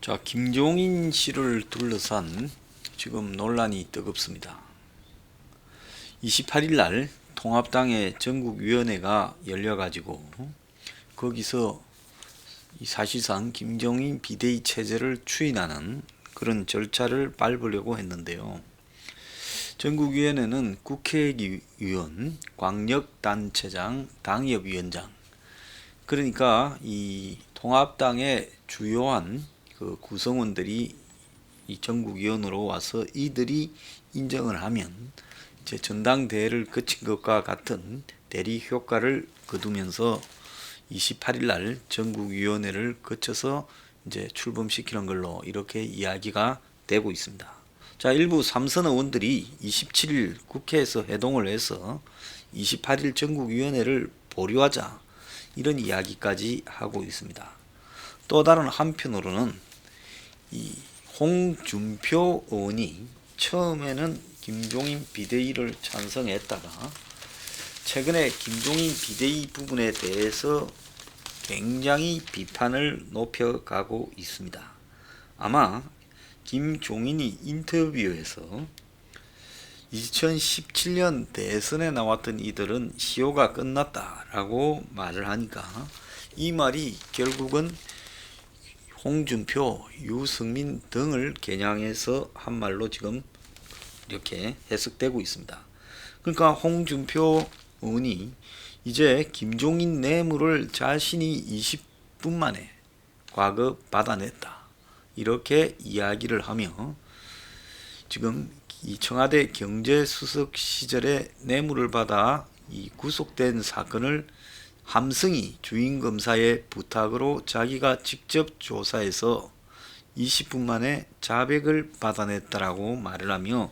자, 김종인 씨를 둘러싼 지금 논란이 뜨겁습니다. 28일 날 통합당의 전국위원회가 열려가지고 거기서 사실상 김종인 비대위 체제를 추인하는 그런 절차를 밟으려고 했는데요. 전국위원회는 국회의원, 광역단체장, 당협위원장, 그러니까 이 통합당의 주요한 그 구성원들이 이 전국위원으로 와서 이들이 인정을 하면 이제 전당대회를 거친 것과 같은 대리 효과를 거두면서 28일 날 전국위원회를 거쳐서 이제 출범시키는 걸로 이렇게 이야기가 되고 있습니다. 자, 일부 삼선 의원들이 27일 국회에서 회동을 해서 28일 전국위원회를 보류하자 이런 이야기까지 하고 있습니다. 또 다른 한편으로는 이 홍준표 의원이 처음에는 김종인 비대위를 찬성했다가 최근에 김종인 비대위 부분에 대해서 굉장히 비판을 높여가고 있습니다. 아마 김종인이 인터뷰에서 2017년 대선에 나왔던 이들은 시효가 끝났다라고 말을 하니까 이 말이 결국은 홍준표, 유승민 등을 겨냥해서 한 말로 지금 이렇게 해석되고 있습니다. 그러니까 홍준표 의원이 이제 김종인 뇌물을 자신이 20분 만에 과거 받아냈다 이렇게 이야기를 하며 지금 이 청와대 경제수석 시절에 뇌물을 받아 이 구속된 사건을 함승희 주임검사의 부탁으로 자기가 직접 조사해서 20분 만에 자백을 받아냈다라고 말을 하며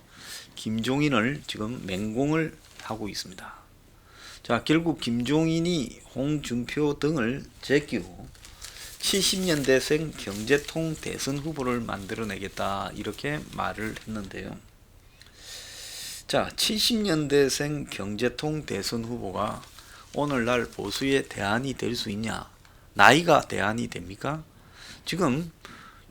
김종인을 지금 맹공을 하고 있습니다. 자, 결국 김종인이 홍준표 등을 제끼고 70년대생 경제통 대선 후보를 만들어내겠다 이렇게 말을 했는데요. 자, 70년대생 경제통 대선 후보가 오늘날 보수의 대안이 될 수 있냐? 나이가 대안이 됩니까? 지금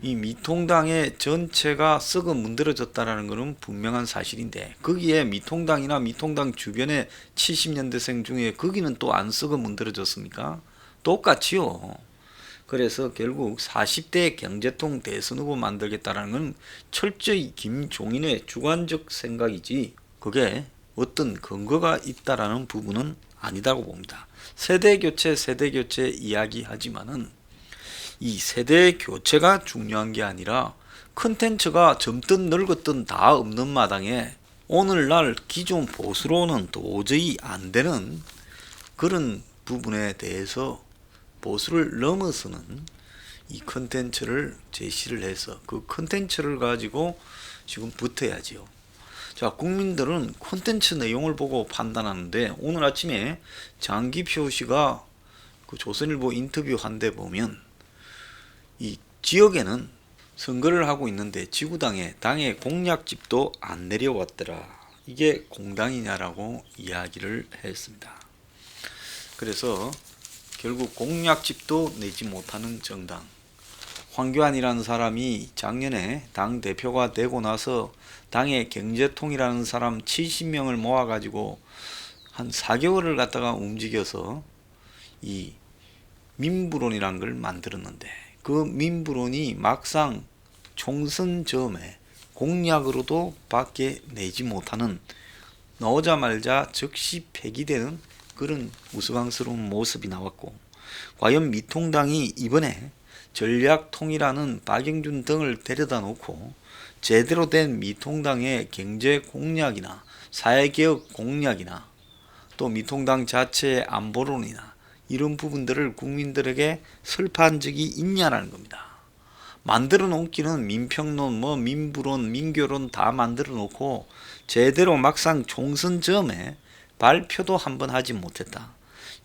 이 미통당의 전체가 썩어 문드러졌다는 것은 분명한 사실인데 거기에 미통당이나 미통당 주변의 70년대생 중에 거기는 또 안 썩어 문드러졌습니까? 똑같지요. 그래서 결국 40대 경제통 대선 후보 만들겠다는 건 철저히 김종인의 주관적 생각이지 그게 어떤 근거가 있다라는 부분은 아니다고 봅니다. 세대교체 이야기하지만은 이 세대교체가 중요한 게 아니라 컨텐츠가 젊든 늙었든 다 없는 마당에 오늘날 기존 보수로는 도저히 안 되는 그런 부분에 대해서 보수를 넘어서는 이 컨텐츠를 제시를 해서 그 컨텐츠를 가지고 지금 붙어야지요. 자, 국민들은 콘텐츠 내용을 보고 판단하는데 오늘 아침에 장기표 씨가 그 조선일보 인터뷰 한 데 보면 이 지역에는 선거를 하고 있는데 지구당에 당의 공약집도 안 내려왔더라. 이게 공당이냐라고 이야기를 했습니다. 그래서 결국 공약집도 내지 못하는 정당. 황교안이라는 사람이 작년에 당 대표가 되고 나서 당의 경제통이라는 사람 70명을 모아가지고 한 4개월을 갖다가 움직여서 이 민부론이라는 걸 만들었는데 그 민부론이 막상 총선 전에 공약으로도 밖에 내지 못하는 나오자마자 즉시 폐기되는 그런 우스꽝스러운 모습이 나왔고 과연 미통당이 이번에 전략통이라는 박영준 등을 데려다 놓고 제대로 된 미통당의 경제 공약이나 사회개혁 공약이나 또 미통당 자체의 안보론이나 이런 부분들을 국민들에게 설파한 적이 있냐라는 겁니다. 만들어 놓기는 민평론, 민부론, 민교론 다 만들어 놓고 제대로 막상 총선 전에 발표도 한번 하지 못했다.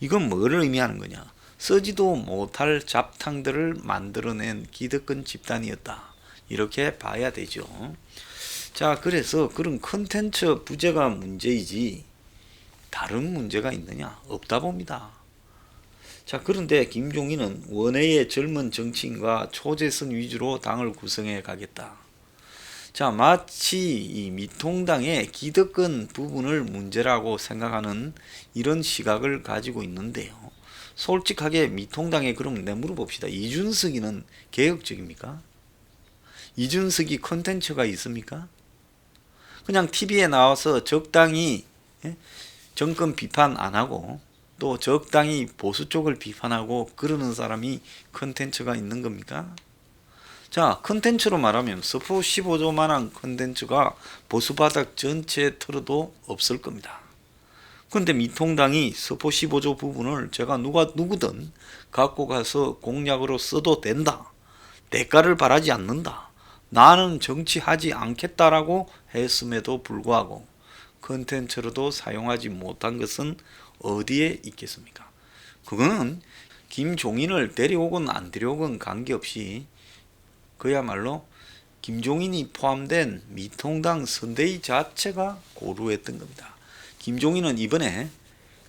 이건 뭐를 의미하는 거냐? 쓰지도 못할 잡탕들을 만들어낸 기득권 집단이었다. 이렇게 봐야 되죠. 자, 그래서 그런 컨텐츠 부재가 문제이지 다른 문제가 있느냐? 없다 봅니다. 자, 그런데 김종인은 원외의 젊은 정치인과 초재선 위주로 당을 구성해 가겠다. 자, 마치 이 미통당의 기득권 부분을 문제라고 생각하는 이런 시각을 가지고 있는데요. 솔직하게 미통당에 그럼 물어봅시다. 이준석이는 개혁적입니까? 이준석이 콘텐츠가 있습니까? 그냥 TV에 나와서 적당히 정권 비판 안 하고 또 적당히 보수 쪽을 비판하고 그러는 사람이 콘텐츠가 있는 겁니까? 자, 콘텐츠로 말하면 서포 15조만한 콘텐츠가 보수 바닥 전체에 틀어도 없을 겁니다. 근데 미통당이 서포 15조 부분을 제가 누구든 갖고 가서 공약으로 써도 된다. 대가를 바라지 않는다. 나는 정치하지 않겠다라고 했음에도 불구하고 콘텐츠로도 사용하지 못한 것은 어디에 있겠습니까? 그거는 김종인을 데려오건 안 데려오건 관계없이 그야말로 김종인이 포함된 미통당 선대위 자체가 고루했던 겁니다. 김종인은 이번에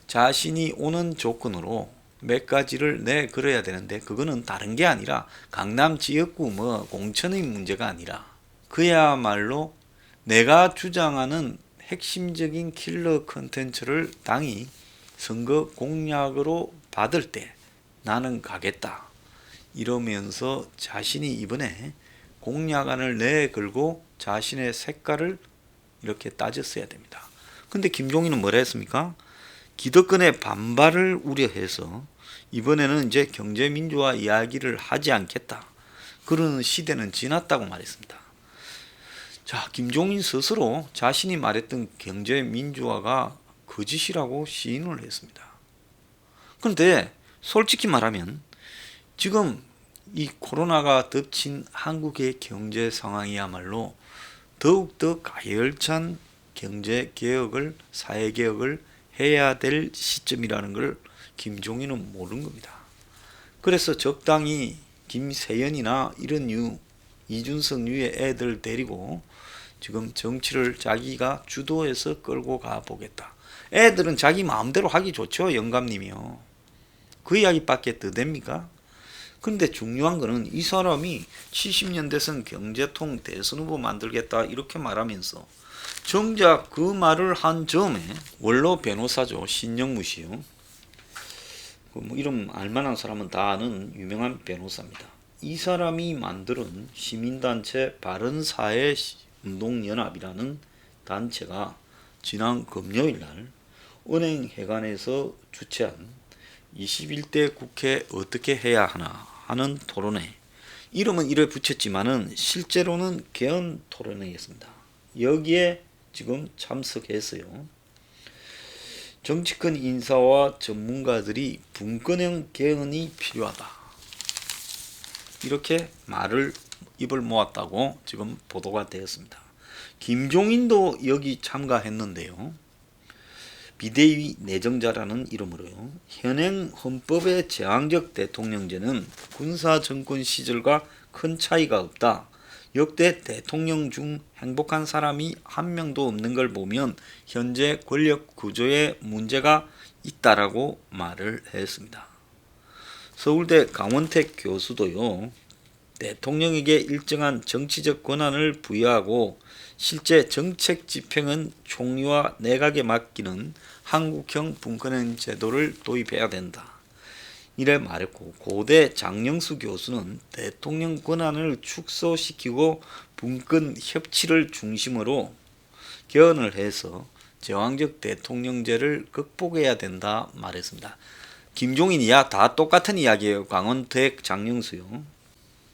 자신이 오는 조건으로 몇 가지를 내걸어야 되는데 그거는 다른 게 아니라 강남 지역구 공천의 문제가 아니라 그야말로 내가 주장하는 핵심적인 킬러 컨텐츠를 당이 선거 공약으로 받을 때 나는 가겠다. 이러면서 자신이 이번에 공약안을 내걸고 자신의 색깔을 이렇게 따졌어야 됩니다. 근데 김종인은 뭐라 했습니까? 기득권의 반발을 우려해서 이번에는 이제 경제민주화 이야기를 하지 않겠다. 그런 시대는 지났다고 말했습니다. 자, 김종인 스스로 자신이 말했던 경제민주화가 거짓이라고 시인을 했습니다. 그런데 솔직히 말하면 지금 이 코로나가 덮친 한국의 경제 상황이야말로 더욱더 가열찬 경제개혁을 사회개혁을 해야 될 시점이라는 걸 김종인은 모르는 겁니다. 그래서 적당히 김세연이나 이런 이준석 류의 애들 데리고 지금 정치를 자기가 주도해서 끌고 가보겠다. 애들은 자기 마음대로 하기 좋죠. 영감님이요. 그 이야기밖에 더 됩니까? 근데 중요한 거는 이 사람이 70년대선 경제통 대선 후보 만들겠다 이렇게 말하면서 정작 그 말을 한 점에 원로 변호사죠. 신영무 씨요. 이름 알만한 사람은 다 아는 유명한 변호사입니다. 이 사람이 만든 시민단체 바른사회운동연합이라는 단체가 지난 금요일날 은행회관에서 주최한 21대 국회 어떻게 해야 하나 하는 토론회, 이름은 이래 붙였지만은 실제로는 개헌 토론회였습니다. 여기에 지금 참석해서요. 정치권 인사와 전문가들이 분권형 개헌이 필요하다. 이렇게 입을 모았다고 지금 보도가 되었습니다. 김종인도 여기 참가했는데요. 비대위 내정자라는 이름으로요. 현행 헌법의 제왕적 대통령제는 군사정권 시절과 큰 차이가 없다. 역대 대통령 중 행복한 사람이 한 명도 없는 걸 보면 현재 권력 구조에 문제가 있다라고 말을 했습니다. 서울대 강원택 교수도요. 대통령에게 일정한 정치적 권한을 부여하고 실제 정책 집행은 총리와 내각에 맡기는 한국형 분권형 제도를 도입해야 된다. 이래 말했고, 고대 장영수 교수는 대통령 권한을 축소시키고 분권 협치를 중심으로 개헌을 해서 제왕적 대통령제를 극복해야 된다 말했습니다. 김종인이야 다 똑같은 이야기예요. 강원택 장영수요.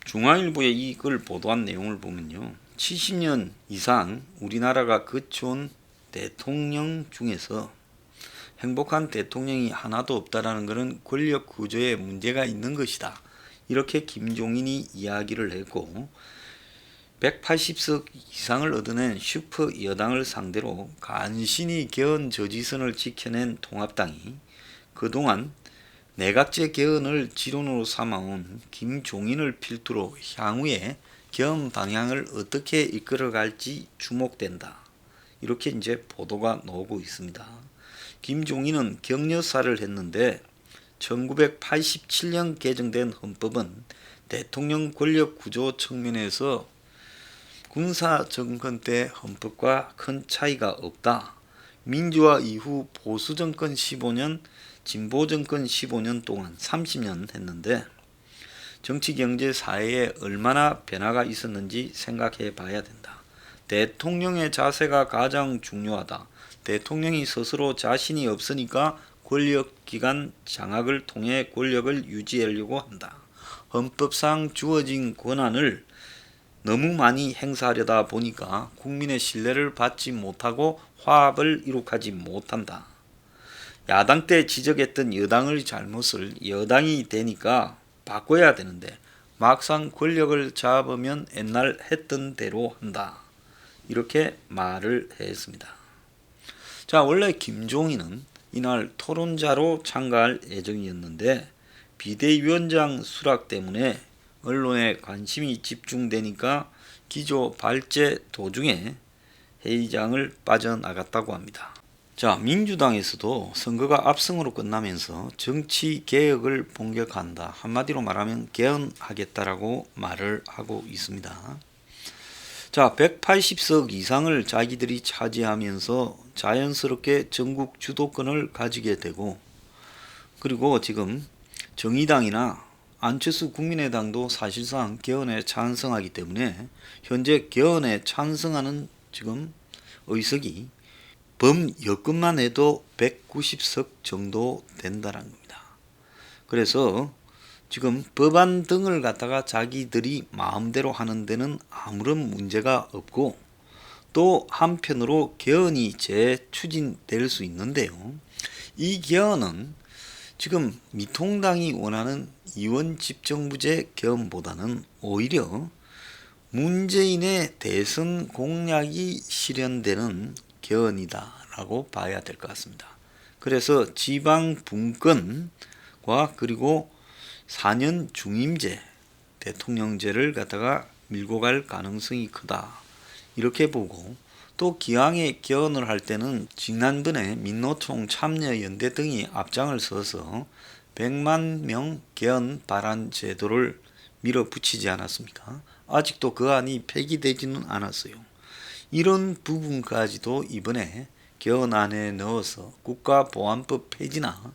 중앙일보에 이걸 보도한 내용을 보면요. 70년 이상 우리나라가 거쳐온 대통령 중에서 행복한 대통령이 하나도 없다라는 것은 권력 구조에 문제가 있는 것이다. 이렇게 김종인이 이야기를 했고 180석 이상을 얻어낸 슈퍼 여당을 상대로 간신히 개헌 저지선을 지켜낸 통합당이 그동안 내각제 개헌을 지론으로 삼아온 김종인을 필두로 향후에 개헌 방향을 어떻게 이끌어갈지 주목된다. 이렇게 이제 보도가 나오고 있습니다. 김종인은 격려사를 했는데 1987년 개정된 헌법은 대통령 권력 구조 측면에서 군사정권 때 헌법과 큰 차이가 없다. 민주화 이후 보수정권 15년, 진보정권 15년 동안 30년 했는데 정치, 경제, 사회에 얼마나 변화가 있었는지 생각해 봐야 된다. 대통령의 자세가 가장 중요하다. 대통령이 스스로 자신이 없으니까 권력기관 장악을 통해 권력을 유지하려고 한다. 헌법상 주어진 권한을 너무 많이 행사하려다 보니까 국민의 신뢰를 받지 못하고 화합을 이룩하지 못한다. 야당 때 지적했던 여당의 잘못을 여당이 되니까 바꿔야 되는데 막상 권력을 잡으면 옛날 했던 대로 한다. 이렇게 말을 했습니다. 자, 원래 김종인은 이날 토론자로 참가할 예정이었는데 비대위원장 수락 때문에 언론에 관심이 집중되니까 기조 발제 도중에 회의장을 빠져나갔다고 합니다. 자, 민주당에서도 선거가 압승으로 끝나면서 정치 개혁을 본격화한다. 한마디로 말하면 개헌하겠다라고 말을 하고 있습니다. 자, 180석 이상을 자기들이 차지하면서 자연스럽게 전국 주도권을 가지게 되고, 그리고 지금 정의당이나 안철수 국민의당도 사실상 개헌에 찬성하기 때문에 현재 개헌에 찬성하는 지금 의석이 범여권만 해도 190석 정도 된다는 겁니다. 그래서 지금 법안 등을 갖다가 자기들이 마음대로 하는 데는 아무런 문제가 없고, 또 한편으로 개헌이 재추진될 수 있는데요. 이 개헌은 지금 미통당이 원하는 이원집정부제 개헌보다는 오히려 문재인의 대선 공약이 실현되는 개헌이다라고 봐야 될 것 같습니다. 그래서 지방 분권과 그리고 4년 중임제, 대통령제를 갖다가 밀고 갈 가능성이 크다. 이렇게 보고, 또 기왕에 개헌을 할 때는 지난번에 민노총 참여연대 등이 앞장을 서서 100만 명 개헌 발안 제도를 밀어붙이지 않았습니까? 아직도 그 안이 폐기되지는 않았어요. 이런 부분까지도 이번에 개헌안에 넣어서 국가보안법 폐지나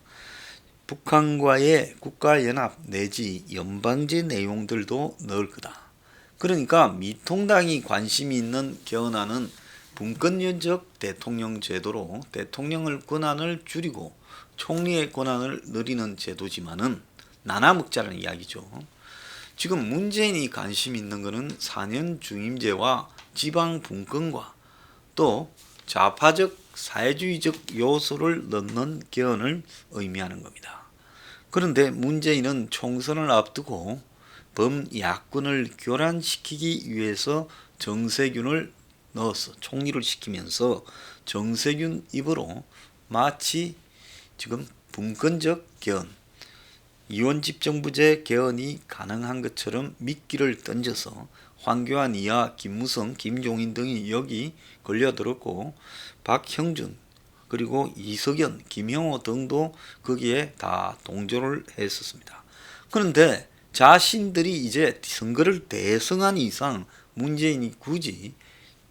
북한과의 국가연합 내지 연방제 내용들도 넣을 거다. 그러니까 미통당이 관심이 있는 개헌안은 분권연적 대통령 제도로 대통령의 권한을 줄이고 총리의 권한을 늘리는 제도지만은 나눠먹자는 이야기죠. 지금 문재인이 관심 있는 것은 4년 중임제와 지방 분권과 또 좌파적 사회주의적 요소를 넣는 개헌을 의미하는 겁니다. 그런데 문재인은 총선을 앞두고 범야권을 교란시키기 위해서 정세균을 넣어서 총리를 시키면서 정세균 입으로 마치 지금 분권적 개헌, 이원집정부제 개헌이 가능한 것처럼 미끼를 던져서 황교안 이하 김무성, 김종인 등이 여기 걸려들었고, 박형준 그리고 이석연, 김영호 등도 거기에 다 동조를 했었습니다. 그런데 자신들이 이제 선거를 대승한 이상 문재인이 굳이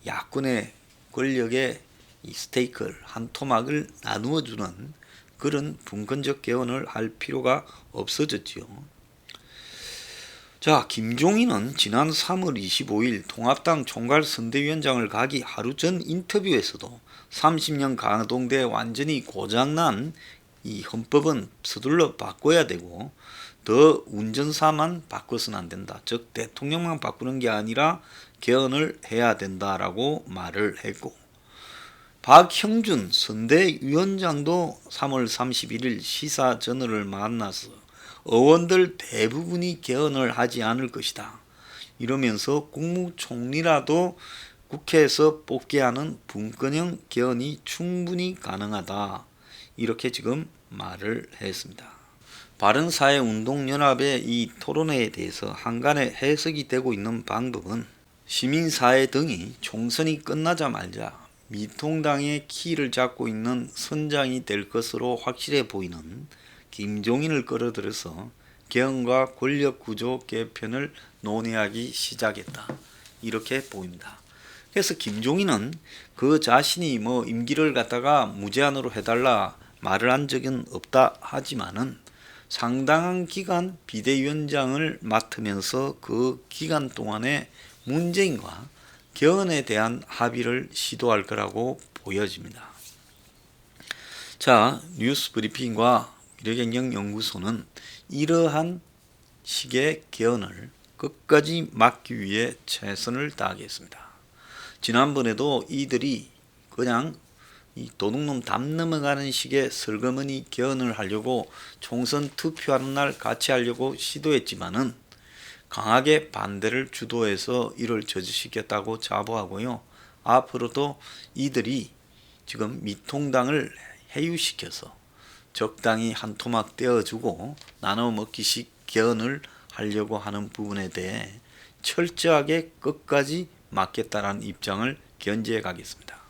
야권의 권력의 이 스테이크를 한 토막을 나누어 주는 그런 분권적 개헌을 할 필요가 없어졌지요. 자, 김종인은 지난 3월 25일 통합당 총괄선대위원장을 가기 하루 전 인터뷰에서도 30년 가동돼 완전히 고장난 이 헌법은 서둘러 바꿔야 되고 더 운전사만 바꿔서는 안 된다. 즉 대통령만 바꾸는 게 아니라 개헌을 해야 된다라고 말을 했고, 박형준 선대위원장도 3월 31일 시사저널을 만나서 의원들 대부분이 개헌을 하지 않을 것이다. 이러면서 국무총리라도 국회에서 뽑게 하는 분권형 개헌이 충분히 가능하다. 이렇게 지금 말을 했습니다. 바른사회운동연합의 이 토론회에 대해서 한간에 해석이 되고 있는 방법은 시민사회 등이 총선이 끝나자마자 미통당의 키를 잡고 있는 선장이 될 것으로 확실해 보이는 김종인을 끌어들여서 개헌과 권력구조 개편을 논의하기 시작했다. 이렇게 보입니다. 그래서 김종인은 그 자신이 뭐 임기를 갖다가 무제한으로 해달라 말을 한 적은 없다 하지만은 상당한 기간 비대위원장을 맡으면서 그 기간 동안에 문재인과 개헌에 대한 합의를 시도할 거라고 보여집니다. 자, 뉴스 브리핑과 미래경영연구소는 이러한 식의 개헌을 끝까지 막기 위해 최선을 다하겠습니다. 지난번에도 이들이 그냥 이 도둑놈 담 넘어가는 식의 슬그머니 개헌을 하려고 총선 투표하는 날 같이 하려고 시도했지만은 강하게 반대를 주도해서 이를 저지시켰다고 자부하고요. 앞으로도 이들이 지금 미통당을 해유시켜서 적당히 한 토막 떼어주고 나눠 먹기식 개헌을 하려고 하는 부분에 대해 철저하게 끝까지 막겠다라는 입장을 견지해 가겠습니다.